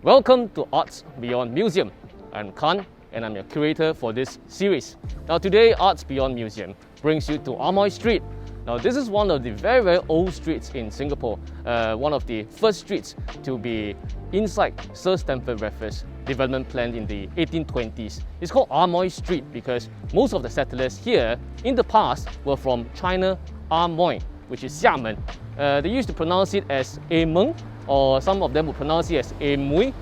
Welcome to Arts Beyond Museum. I'm Khan and I'm your curator for this series. Now today, Arts Beyond Museum brings you to Amoy Street. Now this is one of the very old streets in Singapore, one of the first streets to be inside Sir Stamford Raffles development plan in the 1820s. It's called Amoy Street because most of the settlers here in the past were from China, Amoy, which is Xiamen. They used to pronounce it as Ameng, or some of them would pronounce it as Amoy.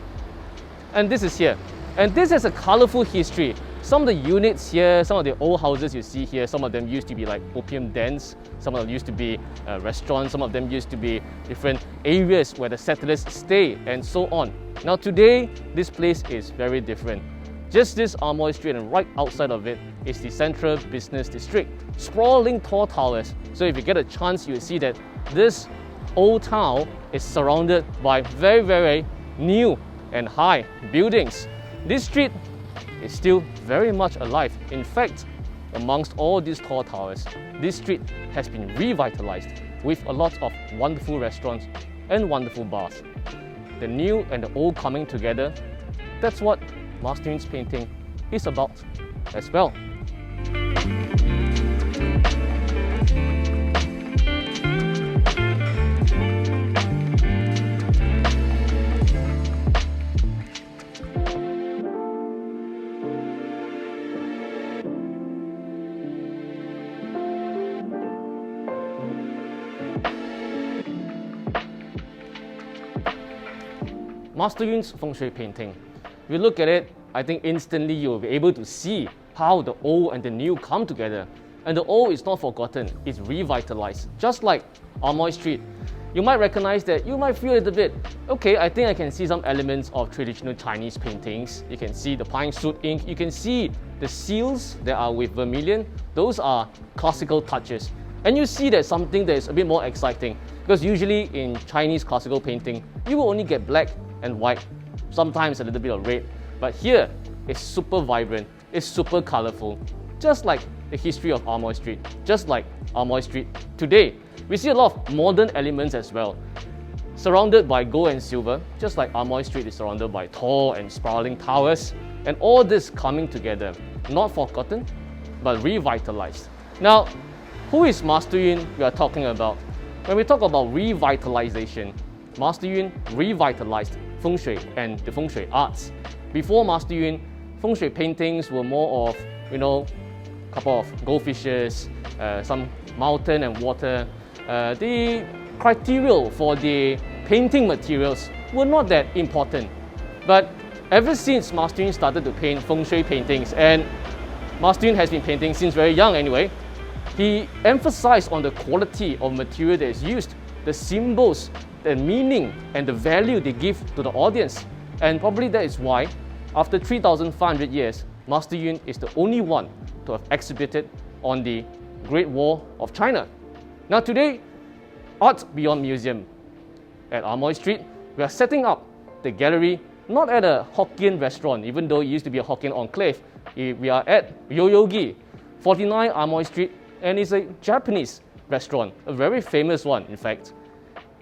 And this is here. And this has a colorful history. Some of the units here, some of the old houses you see here, some of them used to be like opium dens, some of them used to be restaurants, some of them used to be different areas where the settlers stay, and so on. Now today, this place is very different. Just this Amoy Street, and right outside of it is the Central Business District. Sprawling tall towers. So if you get a chance, you'll see that this old town is surrounded by very new and high buildings. This street is still very much alive. In fact, amongst all these tall towers, this street has been revitalized with a lot of wonderful restaurants and wonderful bars. The new and the old coming together, that's what Master Yun's painting is about as well. Master Yun's feng shui painting. If you look at it, I think instantly you'll be able to see how the old and the new come together. And the old is not forgotten, it's revitalized. Just like Amoy Street, you might recognize that, you might feel a little bit, okay, I think I can see some elements of traditional Chinese paintings. You can see the pine soot ink, you can see the seals that are with vermilion. Those are classical touches. And you see that something that is a bit more exciting, because usually in Chinese classical painting, you will only get black and white, sometimes a little bit of red. But here, it's super vibrant, it's super colorful, just like the history of Amoy Street, just like Amoy Street today. We see a lot of modern elements as well, surrounded by gold and silver, just like Amoy Street is surrounded by tall and sprawling towers, and all this coming together, not forgotten, but revitalized. Now, who is Master Yun we are talking about? When we talk about revitalization, Master Yun revitalized feng shui and the feng shui arts. Before Master Yun, feng shui paintings were more of, a couple of goldfishes, some mountain and water. The criteria for the painting materials were not that important. But ever since Master Yun started to paint feng shui paintings, and Master Yun has been painting since very young anyway, he emphasized on the quality of material that is used, the symbols, the meaning and the value they give to the audience. And probably that is why, after 3,500 years, Master Yun is the only one to have exhibited on the Great Wall of China. Now today, Arts Beyond Museum at Amoy Street, we are setting up the gallery not at a Hokkien restaurant, even though it used to be a Hokkien enclave. We are at Yoyogi, 49 Amoy Street, and it's a Japanese restaurant, a very famous one in fact.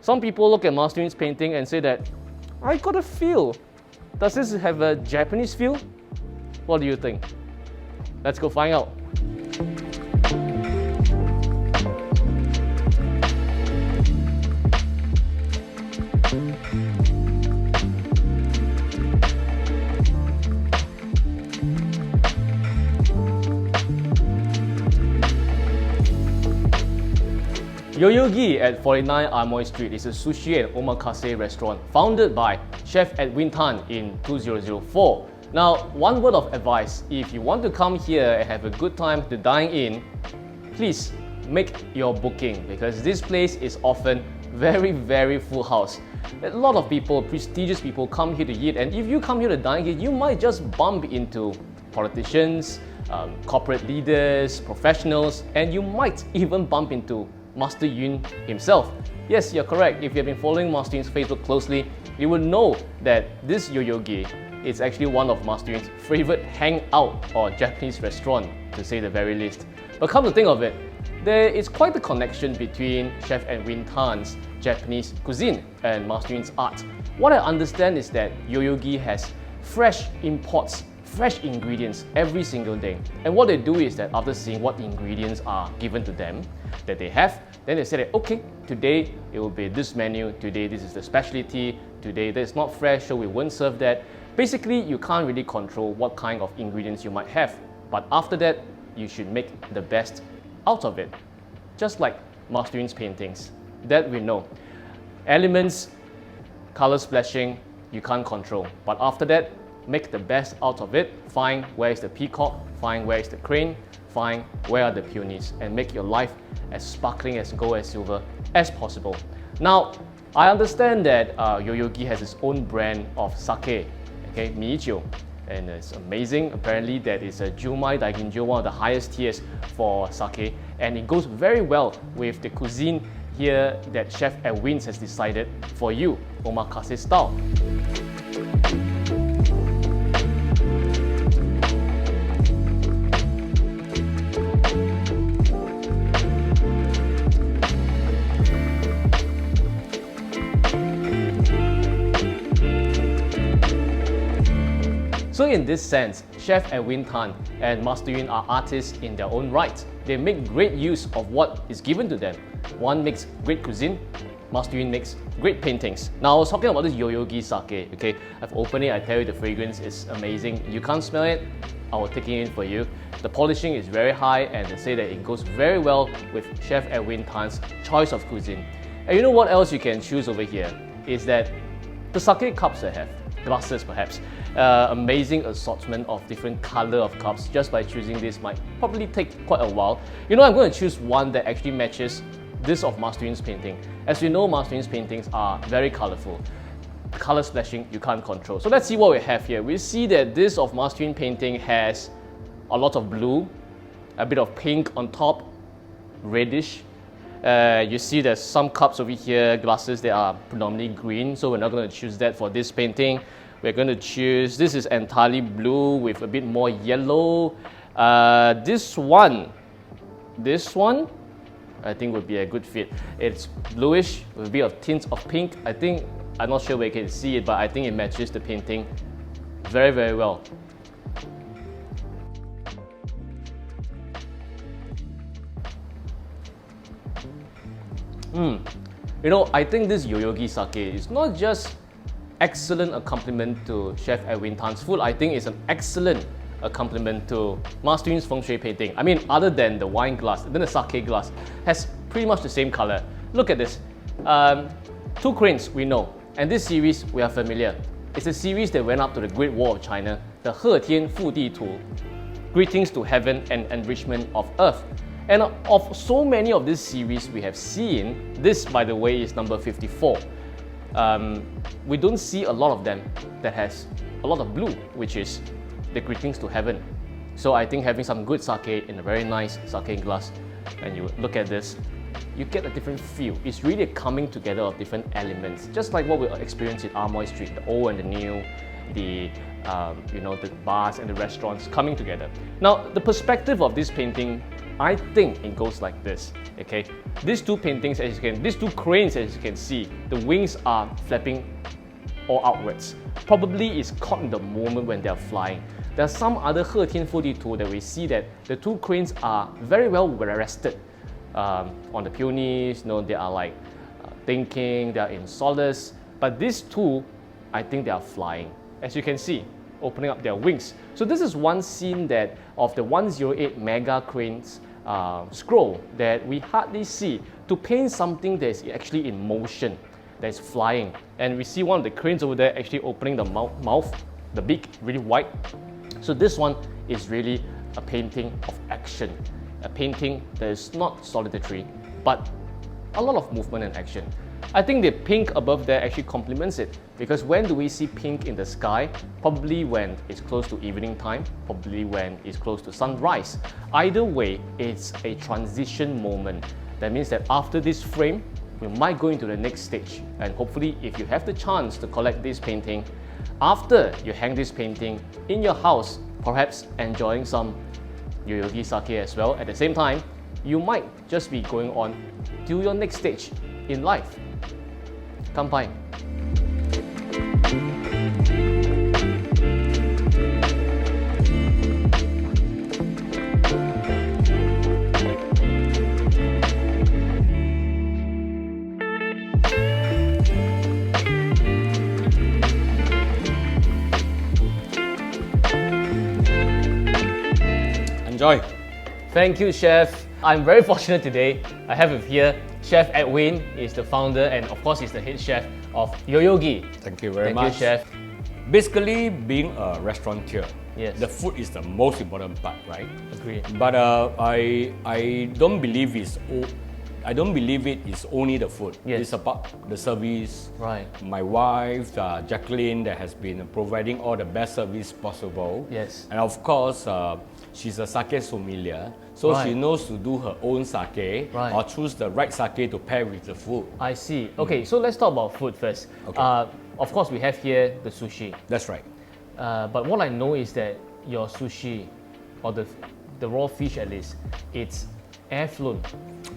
Some people look at Master Yun's painting and say that, I got a feel. Does this have a Japanese feel? What do you think? Let's go find out. Yoyogi at 49 Amoy Street is a sushi and omakase restaurant founded by Chef Edwin Tan in 2004. Now, one word of advice, if you want to come here and have a good time to dine in, please make your booking because this place is often very full house. A lot of people, prestigious people come here to eat, and if you come here to dine here, you might just bump into politicians, corporate leaders, professionals, and you might even bump into Master Yun himself. Yes, you're correct. If you've been following Master Yun's Facebook closely, you will know that this Yoyogi is actually one of Master Yun's favorite hangout or Japanese restaurant, to say the very least. But come to think of it, there is quite a connection between Chef Edwin Tan's Japanese cuisine and Master Yun's art. What I understand is that Yoyogi has fresh imports, fresh ingredients every single day. And what they do is that after seeing what ingredients are given to them that they have, then they say that, okay, today it will be this menu, today this is the specialty, today that's not fresh, so we won't serve that. Basically, you can't really control what kind of ingredients you might have. But after that, you should make the best out of it. Just like Master Yun's paintings, that we know. Elements, color splashing, you can't control. But after that, make the best out of it. Find where is the peacock, find where is the crane, find where are the peonies, and make your life as sparkling as gold and silver as possible. Now, I understand that Yoyogi has its own brand of sake, okay, miijiu, and it's amazing. Apparently, that is a Jumai Daiginjo, one of the highest tiers for sake, and it goes very well with the cuisine here that Chef Edwin has decided for you, omakase style. So in this sense, Chef Edwin Tan and Master Yun are artists in their own right. They make great use of what is given to them. One makes great cuisine, Master Yun makes great paintings. Now I was talking about this Yoyogi sake, okay? I've opened it, I tell you the fragrance is amazing. You can't smell it, I will take it in for you. The polishing is very high and they say that it goes very well with Chef Edwin Tan's choice of cuisine. And you know what else you can choose over here? Is that the sake cups I have, glasses perhaps. Amazing assortment of different color of cups. Just by choosing this might probably take quite a while. You know, I'm going to choose one that actually matches this of Master Yun's painting. As you know, Master Yun's paintings are very colorful. Color splashing, you can't control. So let's see what we have here. We see that this of Master Yun painting has a lot of blue, a bit of pink on top, reddish. You see there's some cups over here, glasses that are predominantly green, so we're not going to choose that for this painting. We're going to choose, this is entirely blue with a bit more yellow. This one, I think would be a good fit. It's bluish with a bit of tint of pink. I'm not sure where you can see it, but I think it matches the painting very, very well. You know, I think this Yoyogi sake is not just excellent accompaniment to Chef Edwin Tan's food. I think it's an excellent accompaniment to Master Yun's feng shui painting. I mean, other than the wine glass, then the sake glass has pretty much the same color. Look at this. Two cranes we know, and this series we are familiar. It's a series that went up to the Great Wall of China, the He Tian Fu Di Tu, Greetings to Heaven and Enrichment of Earth. And of so many of this series we have seen, this by the way is number 54. We don't see a lot of them that has a lot of blue, which is the Greetings to Heaven. So I think having some good sake in a very nice sake glass, and you look at this, you get a different feel. It's really a coming together of different elements, just like what we experienced at Amoy Street, the old and the new, the the bars and the restaurants coming together. Now, the perspective of this painting, I think it goes like this. Okay, these two paintings, these two cranes, as you can see, the wings are flapping all outwards. Probably it's caught in the moment when they are flying. There are some other He Tian Fu Di Tu that we see that the two cranes are very well rested on the peonies. They are like thinking, they are in solace. But these two, I think they are flying. As you can see, opening up their wings. So this is one scene that of the 108 mega cranes scroll that we hardly see to paint something that is actually in motion, that is flying. And we see one of the cranes over there actually opening the mouth, the beak really wide. So this one is really a painting of action, a painting that is not solitary, but a lot of movement and action. I think the pink above there actually complements it, because when do we see pink in the sky? Probably when it's close to evening time, probably when it's close to sunrise. Either way, it's a transition moment. That means that after this frame, we might go into the next stage. And hopefully, if you have the chance to collect this painting, after you hang this painting in your house, perhaps enjoying some Yoyogi sake as well, at the same time, you might just be going on to your next stage in life. Kanpai. Enjoy. Thank you, Chef. I'm very fortunate today. I have with here Chef Edwin is the founder and of course he's the head chef of Yoyogi. Thank you very Thank much. you, Chef. Basically, being a restaurateur, Yes. the food is the most important part, right? Agree. But I don't believe I don't believe it is only the food. Yes. It's about the service. Right. My wife, Jacqueline, that has been providing all the best service possible. Yes. And of course, she's a sake sommelier, so Right. she knows to do her own sake Right. or choose the right sake to pair with the food. I see. Okay, so let's talk about food first. Okay. Of course, we have here the sushi. That's right. But what I know is that your sushi, or the raw fish at least, it's air flown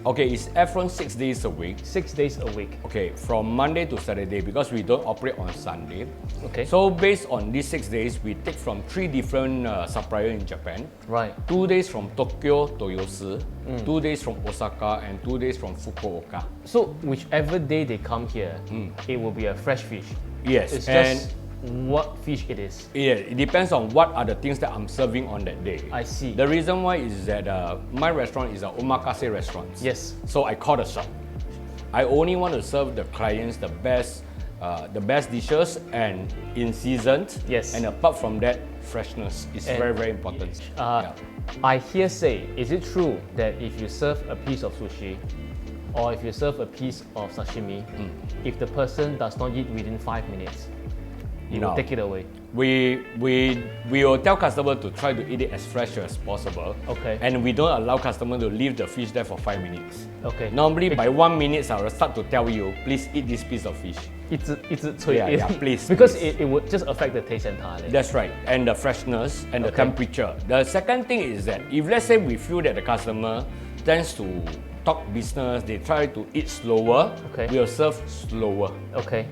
Okay, it's air-flown 6 days a week. 6 days a week. Okay, from Monday to Saturday because we don't operate on Sunday. Okay. So based on these 6 days, we take from 3 different suppliers in Japan. Right. 2 days from Tokyo, Toyosu, 2 days from Osaka, and 2 days from Fukuoka. So whichever day they come here, it will be a fresh fish. Yes, It's and just what fish it is. yeah, it depends on what are the things that I'm serving on that day. I see. The reason why is that my restaurant is an omakase restaurant. Yes. So I call the shot. I only want to serve the clients the best dishes and in season. Yes. And apart from that, freshness is And- very, very important. I hear say, is it true that if you serve a piece of sushi or if you serve a piece of sashimi, if the person does not eat within 5 minutes, you will No. take it away? We will tell customer to try to eat it as fresh as possible. Okay. And we don't allow customer to leave the fish there for 5 minutes. Okay. Normally by 1 minute, I will start to tell you, please eat this piece of fish. It's Yeah, please, because please. It would just affect the taste entirely. That's right, and the freshness and the Okay. temperature. The second thing is that if let's say we feel that the customer tends to talk business, they try to eat slower, Okay. we'll serve slower. Okay.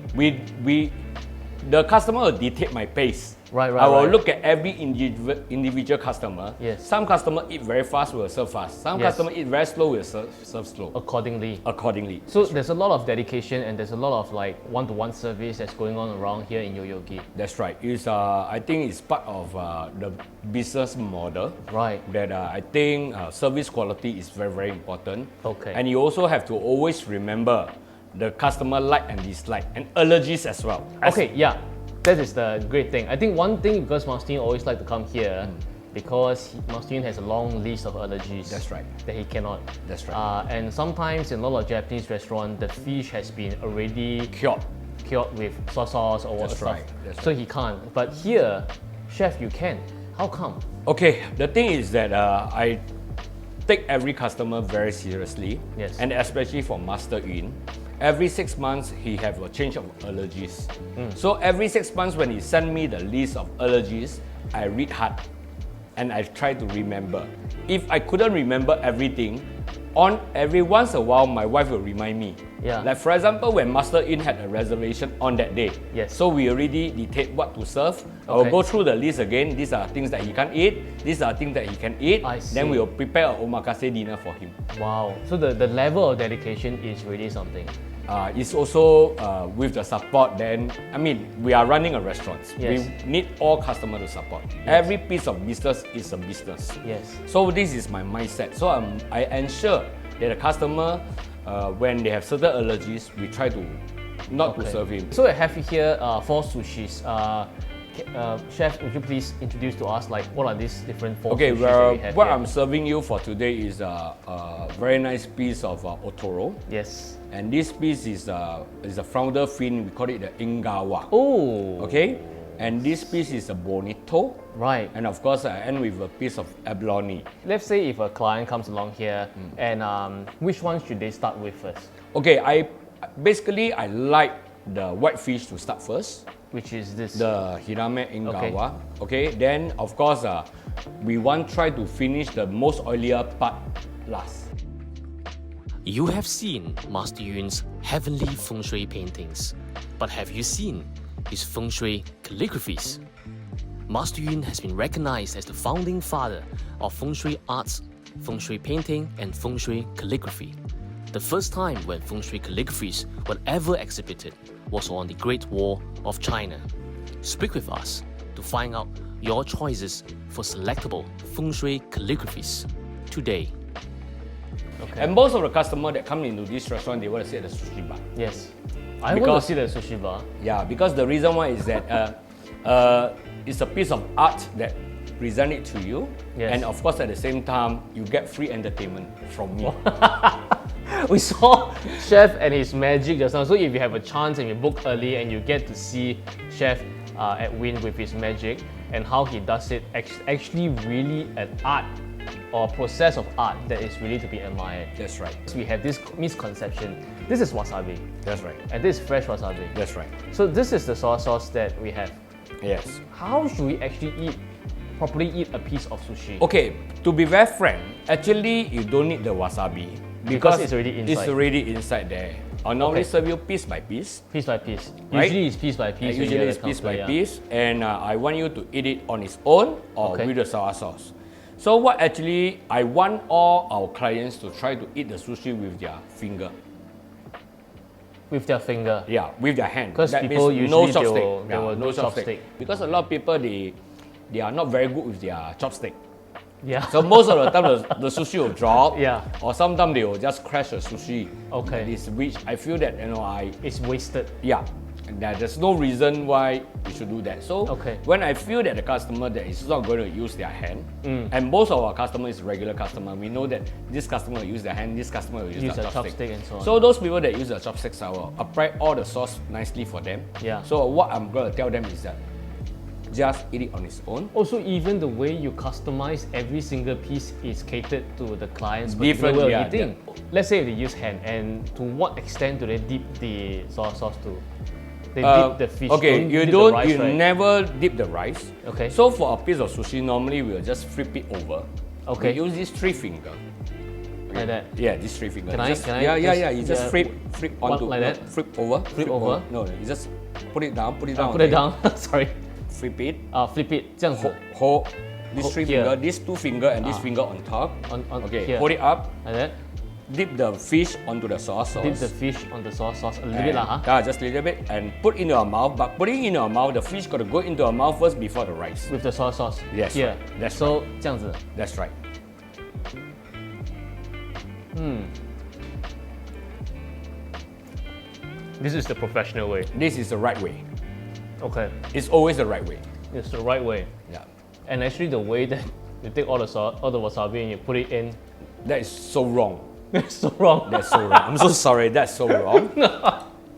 The customer will dictate my pace. Right, I will right. look at every individual customer. Yes. Some customer eat very fast, we'll serve fast. Some Yes. customer eat very slow, we'll serve slow. Accordingly. Accordingly. So there's a lot of dedication and there's a lot of like one-to-one service that's going on around here in Yoyogi. That's right. It's I think it's part of the business model. Right. That I think service quality is very, very important. Okay. And you also have to always remember the customer like and dislike and allergies as well. Okay, yeah, that is the great thing. I think one thing, because Maustin always like to come here, because Maustin has a long list of allergies. That's right. That he cannot. That's right. And sometimes in a lot of Japanese restaurants, the fish has been already Cured. with soy sauce or what That's stuff. right, that's So he can't. But here, chef, you can. How come? Okay, the thing is that I take every customer very seriously. Yes. And especially for Master In. Every 6 months, he have a change of allergies. So every 6 months, when he send me the list of allergies, I read hard and I try to remember. If I couldn't remember everything, on every once a while, my wife will remind me. Yeah. Like for example, when Master In had a reservation on that day. Yes. So we already dictate what to serve. I will Okay. go through the list again. These are things that he can't eat. These are things that he can eat. I see. Then we will prepare an omakase dinner for him. Wow. So the level of dedication is really something. It's also with the support. Then I mean, we are running a restaurant. Yes. We need all customers to support. Every piece of business is a business. Yes. So this is my mindset. So I ensure that the customer, when they have certain allergies, we try to not to serve him. So I have here 4 sushis. Chef, would you please introduce to us like what are these different 4 Okay, sushis well, that we have what here? I'm serving you for today is a very nice piece of otoro. Yes. And this piece is a flounder fin. We call it the ingawa. Oh. Okay, and this piece is a bonito. Right. And of course, I end with a piece of abalone. Let's say if a client comes along here, and which one should they start with first? Okay, I like the white fish to start first. Which is this? The hirame ingawa. Okay. Then of course, we want try to finish the most oilier part last. You have seen Master Yun's heavenly feng shui paintings, but have you seen his feng shui calligraphies? Master Yun has been recognized as the founding father of feng shui arts, feng shui painting, and feng shui calligraphy. The first time when feng shui calligraphies were ever exhibited was on the Great Wall of China. Speak with us to find out your choices for selectable feng shui calligraphies today. Okay. And most of the customers that come into this restaurant, they want to see the sushi bar. Yes, I want to see the sushi bar. Yeah, because the reason why is that it's a piece of art that present it to you, yes. And of course at the same time you get free entertainment from me. We saw Chef and his magic just now. So if you have a chance and you book early and you get to see Chef Edwin with his magic and how he does it, actually really an art or process of art that is really to be admired. That's right. So we have this misconception. This is wasabi. That's right. And this is fresh wasabi. That's right. So this is the soy sauce that we have. Yes. How should we actually properly eat a piece of sushi? Okay, to be very frank, actually you don't need the wasabi because it's already inside. It's already inside there. I normally serve you piece by piece. Piece by piece. Right? Usually it's piece by piece. Usually it's piece by piece, and I want you to eat it on its own or with the soy sauce. So what actually, I want all our clients to try to eat the sushi with their finger. With their finger? Yeah, with their hand. Because people usually no chopstick. they will no chopstick. Because a lot of people, they are not very good with their chopstick. Yeah. So most of the time the sushi will drop. Yeah. Or sometimes they will just crash the sushi. Okay. Which I feel that it's wasted. Yeah. And there's no reason why we should do that. So when I feel that the customer that is not going to use their hand, and most of our customers is regular customer, we know that this customer will use their hand, this customer will use the chopstick. And so on. So those people that use the chopsticks, I will apply all the sauce nicely for them. Yeah. So what I'm going to tell them is that just eat it on its own. Also, even the way you customize every single piece is catered to the client's different way of eating. Yeah. Let's say they use hand, and to what extent do they dip the soy sauce to? They dip the fish. Okay, you never dip the rice. Okay. So for a piece of sushi, normally we'll just flip it over. Okay. We use this 3 finger. Like that. Yeah, this 3 finger. Can I? Yeah. You just flip onto like that. Flip over. Flip over. No, you just put it down. Put it down. Put it down. Sorry. Flip it. Flip it. 这样子. Hold this 3 finger, this 2 finger, and this finger on top. Okay. Here. Hold it up. Like that. Dip the fish onto the soy sauce. Dip the fish on the soy sauce a little bit lah, Yeah, just a little bit, and put in your mouth. But putting in your mouth, the fish got to go into your mouth first before the rice. With the soy sauce. Yes. Here. Right. That's so right. 这样子. That's right. This is the professional way. This is the right way. Okay. It's always the right way. It's the right way. Yeah. And actually, the way that you take all the wasabi and you put it in. That is so wrong. That's so wrong. That's so wrong. I'm so sorry. That's so wrong.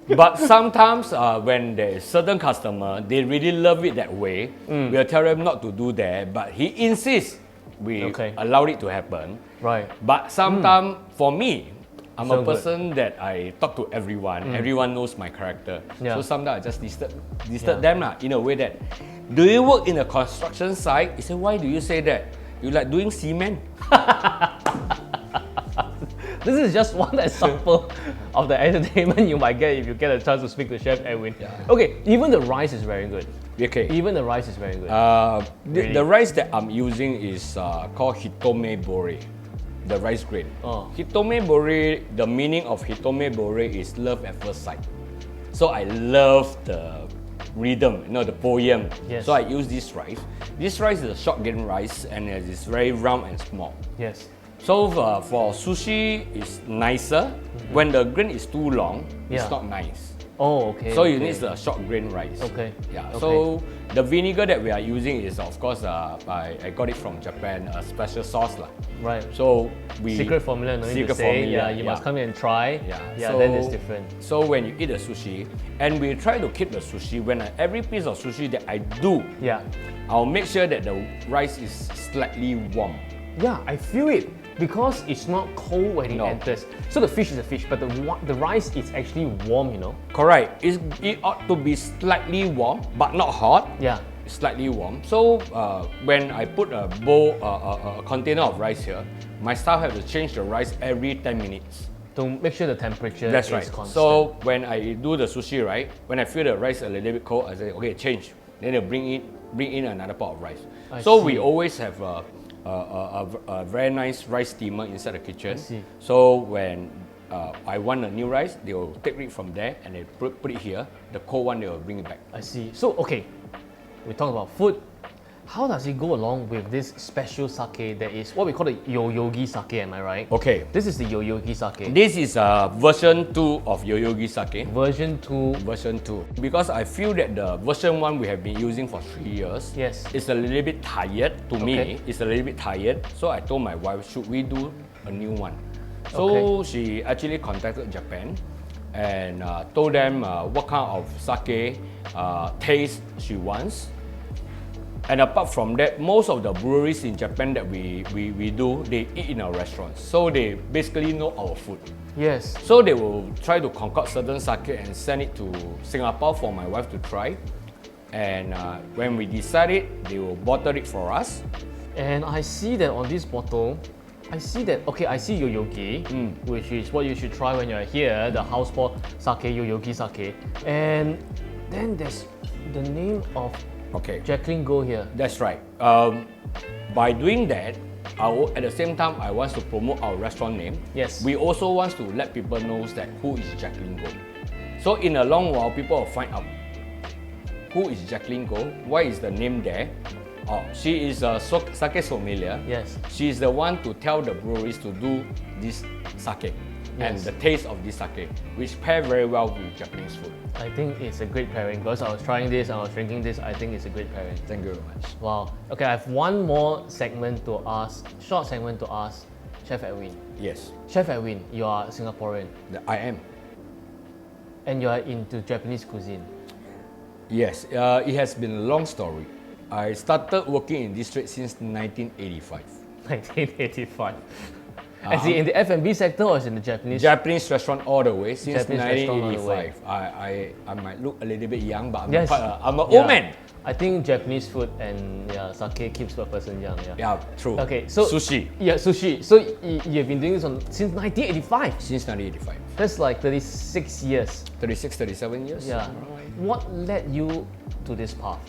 But sometimes when there is certain customer, they really love it that way. We'll tell them not to do that, but he insists. We allow it to happen. Right. But sometimes for me, I'm so a person that I talk to everyone. Everyone knows my character. Yeah. So sometimes I just disturb them in a way that, do you work in a construction site? He said, why do you say that? You like doing cement? This is just one example of the entertainment you might get if you get a chance to speak to Chef Edwin. Yeah. Okay, even the rice is very good. Okay. Even the rice is very good. Really? The rice that I'm using is called Hitome Bore, the rice grain. Hitome Bore, the meaning of Hitome Bore is love at first sight. So I love the rhythm, the poem. Yes. So I use this rice. This rice is a short grain rice and it is very round and small. Yes. So for sushi, it's nicer. When the grain is too long, it's not nice. Oh, okay. So you need the short grain rice. Okay. Yeah. Okay. So the vinegar that we are using is, of course, I got it from Japan, a special sauce lah. Right. So secret formula, no need to say. Yeah, you must come in and try. Yeah. So, then it's different. So when you eat the sushi, and we try to keep the sushi, every piece of sushi that I do, I'll make sure that the rice is slightly warm. Yeah, I feel it. Because it's not cold when it enters. So the fish is a fish, but the rice is actually warm, Correct. It ought to be slightly warm, but not hot. Yeah. Slightly warm. So when I put a bowl, a container of rice here, my staff have to change the rice every 10 minutes. to make sure the temperature That's is right. constant. So when I do the sushi, right, when I feel the rice a little bit cold, I say, okay, change. Then they'll bring in another pot of rice. So we always have a very nice rice steamer inside the kitchen. I see. So when I want a new rice, they will take it from there and they put it here. The cold one, they will bring it back. I see. So, okay, we talk about food. How does it go along with this special sake that is what we call the Yoyogi sake, am I right? Okay. This is the Yoyogi sake. This is version 2 of Yoyogi sake. Version 2. Version 2. Because I feel that the version 1 we have been using for 3 years, Yes. it's a little bit tired to me. Okay. It's a little bit tired. So I told my wife, should we do a new one? So Okay. she actually contacted Japan and told them what kind of sake taste she wants. And apart from that, most of the breweries in Japan that we do, they eat in our restaurants. So they basically know our food. Yes. So they will try to concoct certain sake and send it to Singapore for my wife to try. And when we decide it, they will bottle it for us. And I see that on this bottle, I see that, okay, I see Yoyogi, which is what you should try when you're here, the house pour sake, Yoyogi sake. And then there's the name of Okay. Jacqueline Go here. That's right. By doing that, at the same time, I want to promote our restaurant name. Yes. We also want to let people know that who is Jacqueline Go. So in a long while, people will find out who is Jacqueline Go, why is the name there. Oh, she is a sake sommelier. Yes. She is the one to tell the breweries to do this sake and Yes. the taste of this sake, which pair very well with Japanese food. I think it's a great pairing because I was trying this, I was drinking this. I think it's a great pairing. Thank you very much. Wow. Okay, I have one more segment to ask, short segment to ask Chef Edwin. Yes, Chef Edwin, you are Singaporean I am. and you are into Japanese cuisine. Yes, it has been a long story. I started working in this trade since 1985. 1985. Is it in the F&B sector or is it in the Japanese? Japanese restaurant all the way since Japanese restaurant all the way. 1985. I might look a little bit young, but I'm Yes. I'm an Yeah. old man. I think Japanese food and sake keeps a person young. Yeah. Yeah, true. Okay, so Sushi Yeah, sushi. So you've been doing this since 1985. since 1985. That's like 36 years. 36, 37 years. Yeah. What led you to this path?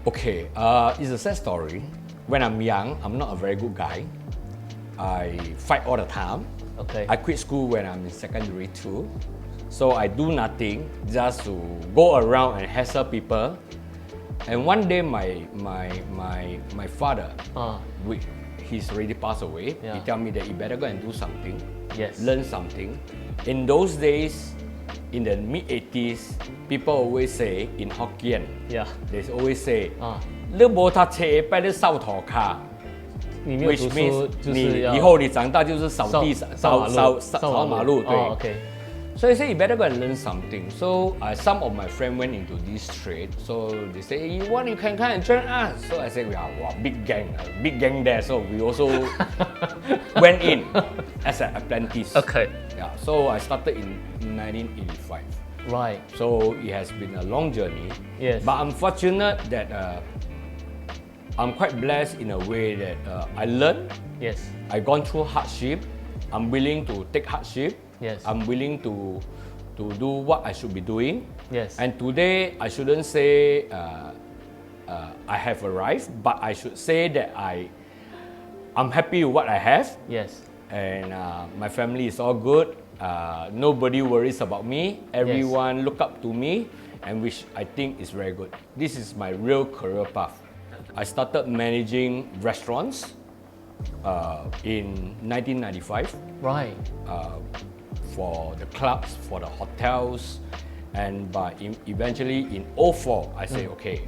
Okay, it's a sad story. When I'm young, I'm not a very good guy. I fight all the time. Okay. I quit school when I'm in secondary 2. So I do nothing just to go around and hassle people. And one day my father, he's already passed away. Yeah. He tell me that you better go and do something. Yes. Learn something. In those days, in the mid-80s, people always say in Hokkien, Yeah. they always say, 啊，你没读册，拜你扫土卡。你没有 Which 读 means 书，就是你要以后你长大就是扫地、扫扫马路，对。哦，OK。So I say you better go and learn something. So some of my friends went into this trade. So they say, you want, you can come and join us. So I said, wow, big gang there. So we also went in as an apprentice. Okay. Yeah. So I started in 1985. Right. So it has been a long journey. Yes. But I'm fortunate that I'm quite blessed in a way that I learned. Yes. I gone through hardship. I'm willing to take hardship. Yes. I'm willing to do what I should be doing. Yes. And today I shouldn't say I have arrived, but I should say that I'm happy with what I have. Yes. And my family is all good. Nobody worries about me. Everyone look up to me, and which I think is very good. This is my real career path. I started managing restaurants in 1995. Right. For the clubs, for the hotels, and eventually in 2004, I say, okay,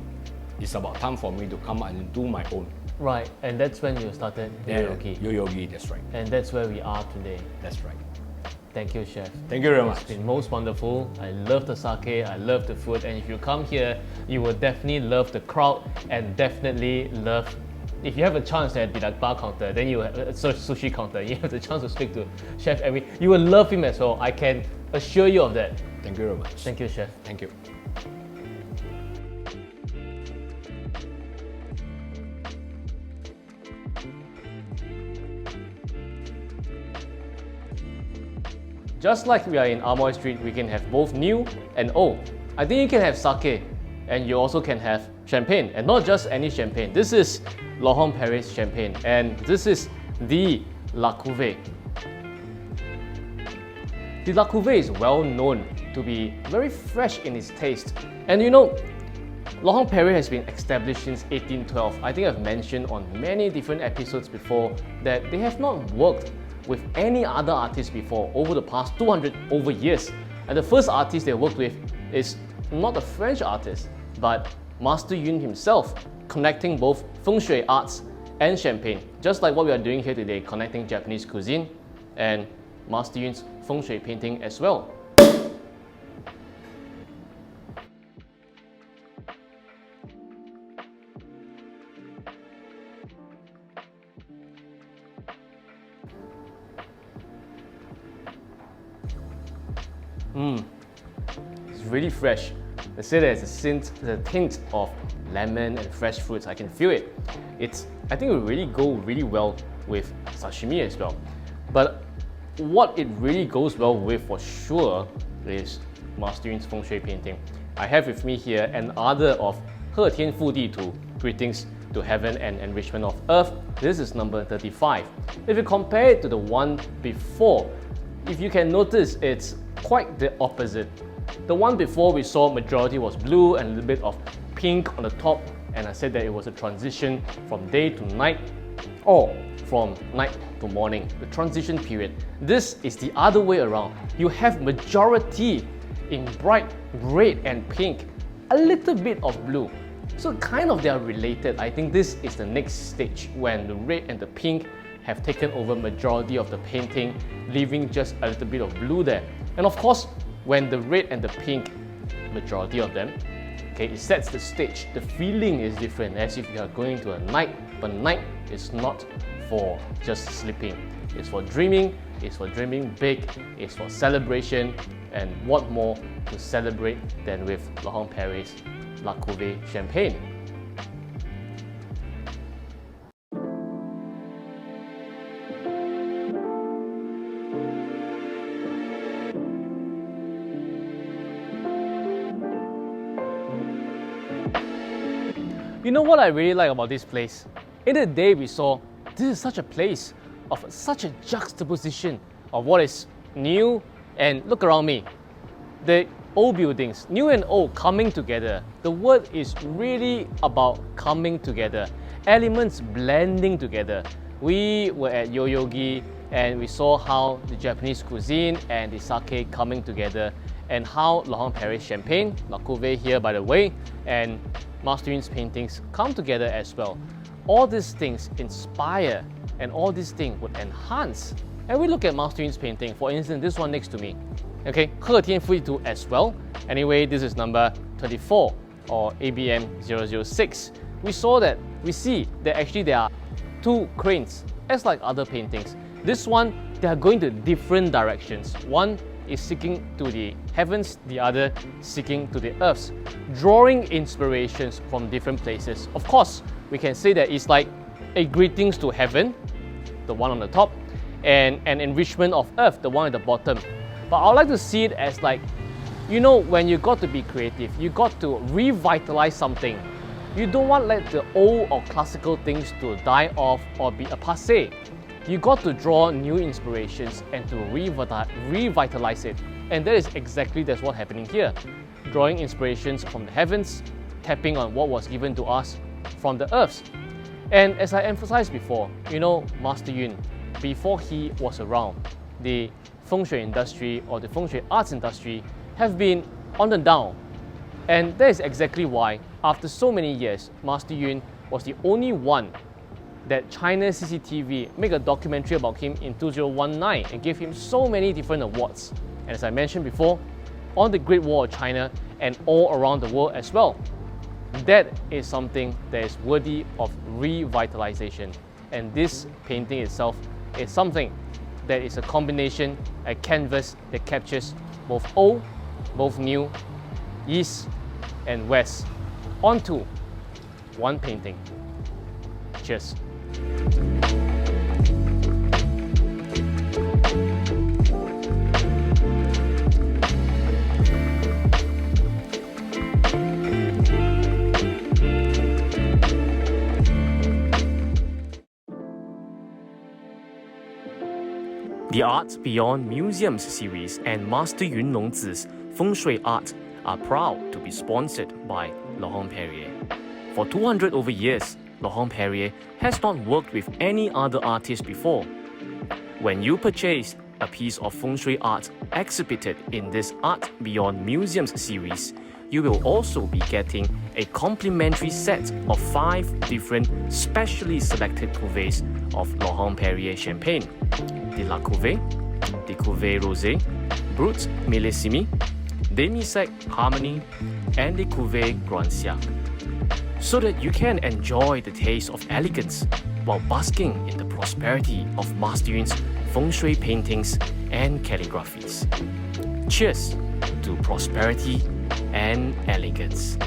it's about time for me to come out and do my own. Right. And that's when you started Yoyogi. Yoyogi, that's right. And that's where we are today. That's right. Thank you, Chef. Thank you very It's much. been most wonderful. I love the sake, I love the food, and if you come here, you will definitely love the crowd and definitely love. If you have a chance at the bar counter, then you have a sushi counter, you have the chance to speak to Chef Amoy. You will love him as well. I can assure you of that. Thank you very much. Thank you, Chef. Thank you. Just like we are in Amoy Street, we can have both new and old. I think you can have sake, and you also can have champagne, and not just any champagne. This is Laurent Perrier champagne, and this is the La Cuvée. The La Cuvée is well known to be very fresh in its taste. And you know, Laurent Perrier has been established since 1812. I think I've mentioned on many different episodes before that they have not worked with any other artist before over the past 200 over years. And the first artist they worked with is not a French artist, but Master Yun himself, connecting both feng shui arts and champagne, just like what we are doing here today, connecting Japanese cuisine and Master Yun's feng shui painting as well. It's really fresh. They say there's a tint of lemon and fresh fruits. I can feel it. I think it will really go really well with sashimi as well. But what it really goes well with for sure is Master Yun's feng shui painting. I have with me here another of He Tian Fu Di Tu, Greetings to Heaven and Enrichment of Earth. This is number 35. If you compare it to the one before, if you can notice, it's quite the opposite. The one before we saw majority was blue and a little bit of pink on the top, and I said that it was a transition from day to night or from night to morning, the transition period. This is the other way around. You have majority in bright red and pink, a little bit of blue. So kind of they are related. I think this is the next stage when the red and the pink have taken over majority of the painting, leaving just a little bit of blue there. And of course, when the red and the pink, majority of them, okay, it sets the stage. The feeling is different, as if you are going to a night, but night is not for just sleeping. It's for dreaming, it's for dreaming big, it's for celebration, and what more to celebrate than with Laurent Perrier's La Cuvée champagne. You know what I really like about this place? In the day we saw, this is such a place of such a juxtaposition of what is new and look around me. The old buildings, new and old coming together. The word is really about coming together. Elements blending together. We were at Yoyogi and we saw how the Japanese cuisine and the sake coming together, and how Laurent Perrier champagne, La Cuvée here by the way, and Master Yun's paintings come together as well. All these things inspire, and all these things would enhance. And we look at Master Yun's painting, for instance, this one next to me. Okay, He Tian Fu Di Tu as well. Anyway, this is number 24 or ABM 006. We see that actually there are two cranes, as like other paintings. This one, they are going to different directions. One is seeking to the heavens, the other seeking to the earths, drawing inspirations from different places. Of course, we can say that it's like a greetings to heaven, the one on the top, and an enrichment of earth, the one at the bottom. But I would like to see it as like, you know, when you got to be creative, you got to revitalize something. You don't want let the old or classical things to die off or be a passé. You got to draw new inspirations and to revitalize it. And that is exactly that's what's happening here. Drawing inspirations from the heavens, tapping on what was given to us from the earths. And as I emphasized before, you know, Master Yun, before he was around, the feng shui industry or the feng shui arts industry have been on the down. And that is exactly why, after so many years, Master Yun was the only one that China CCTV made a documentary about him in 2019 and gave him so many different awards. And as I mentioned before, on the Great Wall of China and all around the world as well. That is something that is worthy of revitalization. And this painting itself is something that is a combination, a canvas that captures both old, both new, east and west onto one painting. Cheers. The Art Beyond Museums series and Master Yun Longzi's Feng Shui art are proud to be sponsored by Laurent Perrier. For 200 over years, Laurent Perrier has not worked with any other artist before. When you purchase a piece of Feng Shui art exhibited in this Art Beyond Museums series, you will also be getting a complimentary set of 5 different specially selected cuvées of Laurent Perrier champagne: the La Cuvée, the Cuvée Rosé, Brut Millésime, Demi-Sec Harmony, and the Cuvée Grand Siak, so that you can enjoy the taste of elegance while basking in the prosperity of Master Yun's Feng Shui paintings and calligraphies. Cheers to prosperity and elegance.